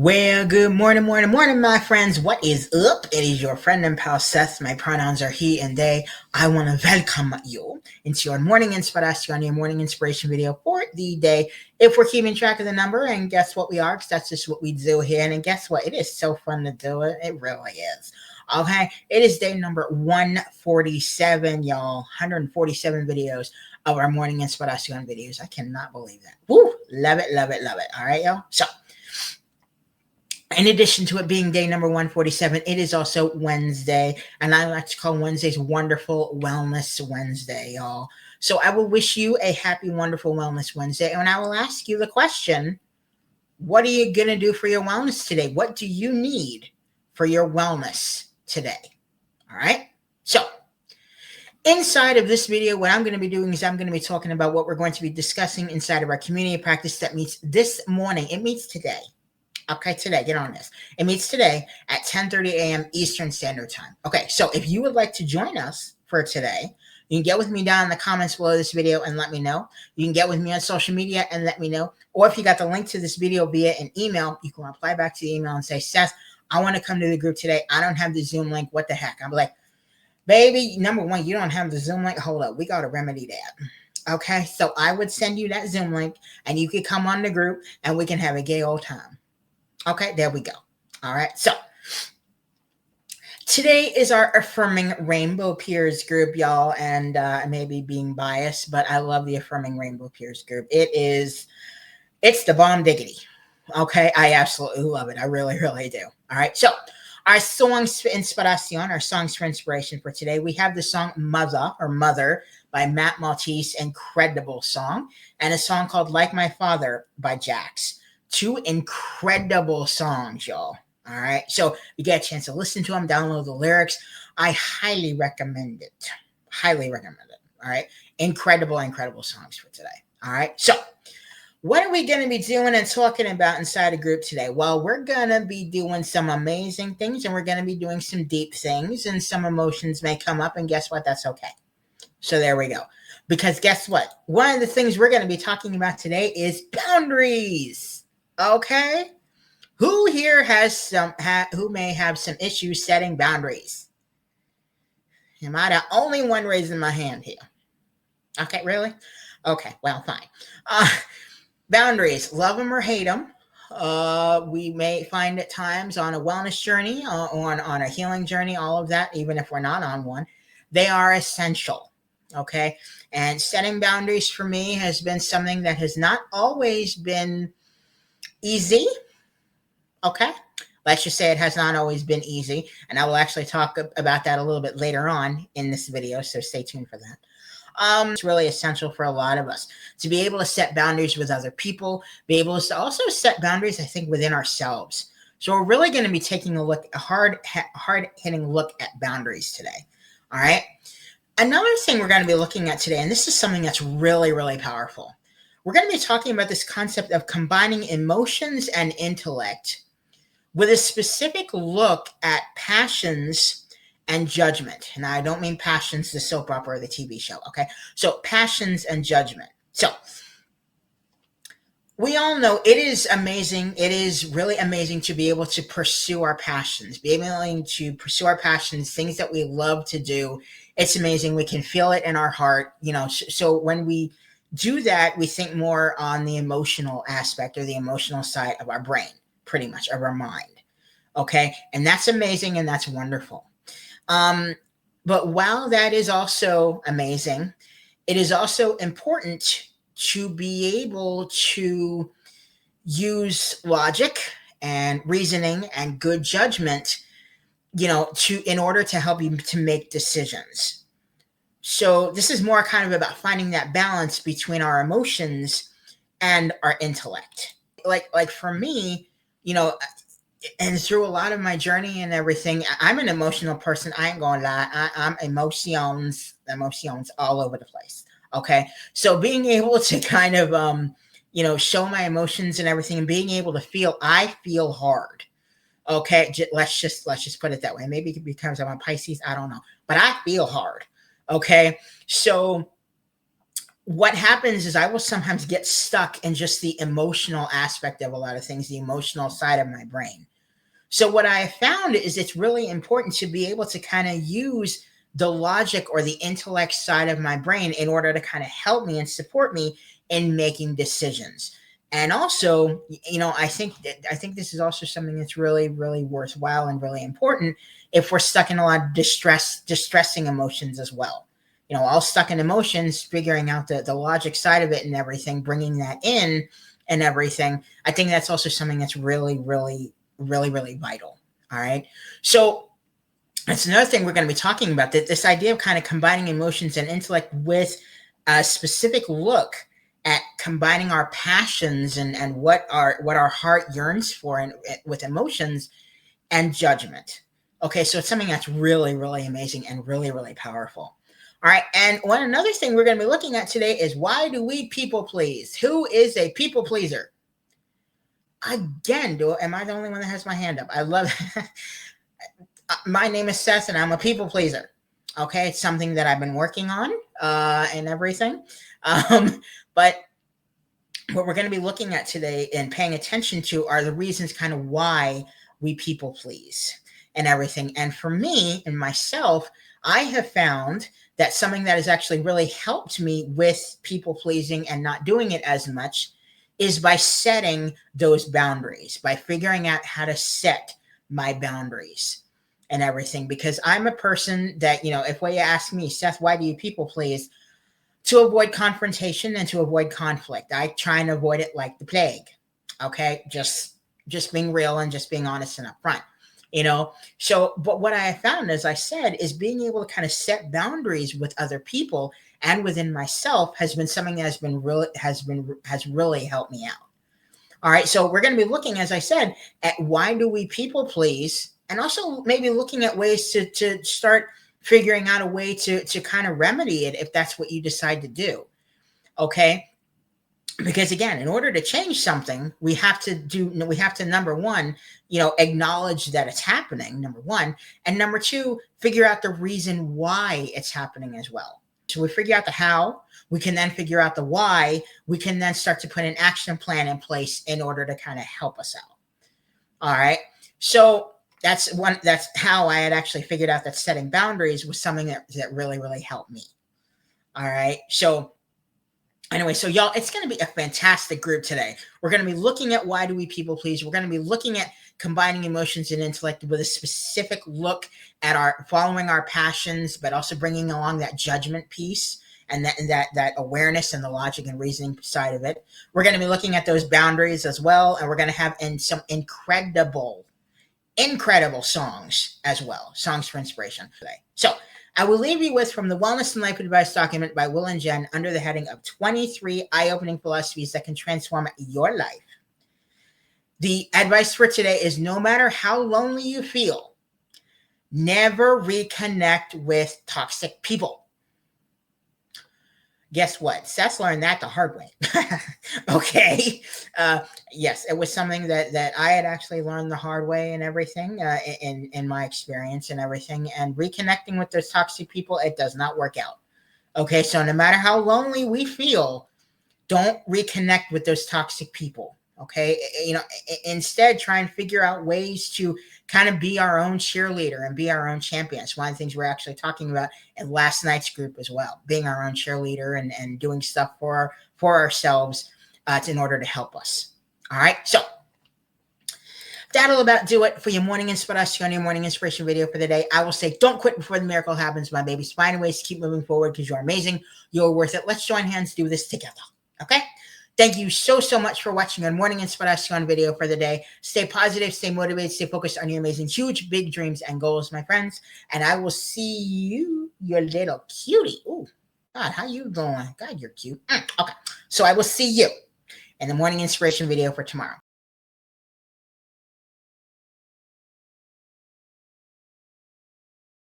Well, good morning, my friends. What is up? It is your friend and pal Seth. My pronouns are he and they. I want to welcome you into your morning inspiration, your morning inspiration video for the day. If we're keeping track of the number, and guess what we are, because that's just what we do here. And guess what? It is so fun to do it. It really is. Okay, it is day number 147, y'all. 147 videos of our morning inspiration videos. I cannot believe that. Woo! Love it, love it, love it. All right, y'all. So, in addition to it being day number 147, it is also Wednesday, and I like to call Wednesdays Wonderful Wellness Wednesday, y'all. So I will wish you a happy, wonderful Wellness Wednesday, and I will ask you the question, what are you going to do for your wellness today? What do you need for your wellness today? All right? So inside of this video, what I'm going to be doing is I'm going to be talking about what we're going to be discussing inside of our community practice that meets this morning. It meets today. Okay, today, get on this. It meets today at 10:30 a.m. Eastern Standard Time. Okay, so if you would like to join us for today, you can get with me down in the comments below this video and let me know. You can get with me on social media and let me know. Or if you got the link to this video via an email, you can reply back to the email and say, Seth, I want to come to the group today. I don't have the Zoom link. What the heck? I'm like, baby, number one, you don't have the Zoom link. Hold up. We got to remedy that. Okay, so I would send you that Zoom link and you could come on the group and we can have a gay old time. Okay, there we go. All right, so today is our Affirming Rainbow Peers group, y'all, and maybe being biased, but I love the Affirming Rainbow Peers group. It's the bomb diggity. Okay, I absolutely love it. I really, really do. All right, so our songs for inspiration, our songs for inspiration for today, we have the song Mother by Matt Maltese, incredible song, and a song called Like My Father by Jax. Two incredible songs, y'all. All right. So if you get a chance to listen to them, download the lyrics. I highly recommend it. Highly recommend it. All right. Incredible, incredible songs for today. All right. So what are we going to be doing and talking about inside a group today? Well, we're going to be doing some amazing things and we're going to be doing some deep things, and some emotions may come up, and guess what? That's okay. So there we go. Because guess what? One of the things we're going to be talking about today is boundaries. Okay, who here has who may have some issues setting boundaries? Am I the only one raising my hand here? Okay, really? Okay, well, fine. Boundaries, love them or hate them. We may find at times on a wellness journey, on a healing journey, all of that, even if we're not on one, they are essential. Okay, and setting boundaries for me has been something that has not always been easy. Okay, let's just say it has not always been easy, and I will actually talk about that a little bit later on in this video, so stay tuned for that. It's really essential for a lot of us to be able to set boundaries with other people, be able to also set boundaries, I think, within ourselves. So we're really going to be taking a hard-hitting look at boundaries today. All right. Another thing we're going to be looking at today, and this is something that's really, really powerful. We're going to be talking about this concept of combining emotions and intellect with a specific look at passions and judgment. And I don't mean Passions, the soap opera or the TV show, okay? So passions and judgment. So we all know it is amazing. It is really amazing to be able to pursue our passions, be able to pursue our passions, things that we love to do. It's amazing. We can feel it in our heart, you know. So when we do that, we think more on the emotional aspect or the emotional side of our brain, pretty much, of our mind. Okay, and that's amazing and that's wonderful. But while that is also amazing, it is also important to be able to use logic and reasoning and good judgment, you know, in order to help you to make decisions. So this is more kind of about finding that balance between our emotions and our intellect. Like for me, you know, and through a lot of my journey and everything, I'm an emotional person. I ain't gonna lie. I'm emotions all over the place. Okay. So being able to kind of, you know, show my emotions and everything, and being able to feel, I feel hard. Okay. Let's just put it that way. Maybe because I'm a Pisces, I don't know, but I feel hard. Okay. So what happens is I will sometimes get stuck in just the emotional aspect of a lot of things, the emotional side of my brain. So what I found is it's really important to be able to kind of use the logic or the intellect side of my brain in order to kind of help me and support me in making decisions. And also, I think this is also something that's really, really worthwhile and really important if we're stuck in a lot of distressing emotions as well. All stuck in emotions, figuring out the logic side of it and everything, bringing that in and everything. I think that's also something that's really, really, really, really vital. All right. So that's another thing we're going to be talking about, that this idea of kind of combining emotions and intellect with a specific look at combining our passions and what our heart yearns for, and with emotions and judgment. Okay, so it's something that's really, really amazing and really, really powerful. All right, and another thing we're going to be looking at today is, why do we people please? Who is a people pleaser? Again, am I the only one that has my hand up? I love my name is Seth, and I'm a people pleaser. Okay, it's something that I've been working on and everything. But what we're going to be looking at today and paying attention to are the reasons kind of why we people please and everything. And for me and myself, I have found that something that has actually really helped me with people pleasing and not doing it as much is by setting those boundaries, by figuring out how to set my boundaries and everything. Because I'm a person that, if you ask me, Seth, why do you people please? To avoid confrontation and to avoid conflict. I try and avoid it like the plague. Okay, just being real and just being honest and upfront. So, but what I have found, as I said, is being able to kind of set boundaries with other people and within myself has been something that has really helped me out. All right, so we're going to be looking, as I said, at why do we people please, and also maybe looking at ways to start figuring out a way to kind of remedy it if that's what you decide to do. Okay, because again, in order to change something, we have to number one, acknowledge that it's happening, number one, and number two, figure out the reason why it's happening as well. So we figure out the how, we can then figure out the why, we can then start to put an action plan in place in order to kind of help us out. All right, so that's how I had actually figured out that setting boundaries was something that really, really helped me. All right, so anyway, so y'all, it's going to be a fantastic group today. We're going to be looking at why do we people please. We're going to be looking at combining emotions and intellect with a specific look at following our passions, but also bringing along that judgment piece and that awareness and the logic and reasoning side of it. We're going to be looking at those boundaries as well, and we're going to have some incredible songs as well, songs for inspiration today. So I will leave you with, from the Wellness and Life Advice document by Will and Jen, under the heading of 23 eye-opening philosophies that can transform your life. The advice for today is, no matter how lonely you feel, never reconnect with toxic people. Guess what? Seth learned that the hard way. Okay. Yes, it was something that I had actually learned the hard way and everything in my experience and everything. And reconnecting with those toxic people, it does not work out. Okay. So no matter how lonely we feel, don't reconnect with those toxic people. Okay. Instead, try and figure out ways to kind of be our own cheerleader and be our own champion. It's one of the things we're actually talking about in last night's group as well, being our own cheerleader and doing stuff for ourselves in order to help us. All right. So that'll about do it for your morning inspiration, your morning inspiration video for the day. I will say, don't quit before the miracle happens, my babies. Find ways to keep moving forward, because you're amazing. You're worth it. Let's join hands, do this together. Okay. Thank you so much for watching our morning inspiration video for the day. Stay positive, stay motivated, stay focused on your amazing, huge, big dreams and goals, my friends. And I will see you, your little cutie. Oh, God, how you going? God, you're cute. Okay. So I will see you in the morning inspiration video for tomorrow.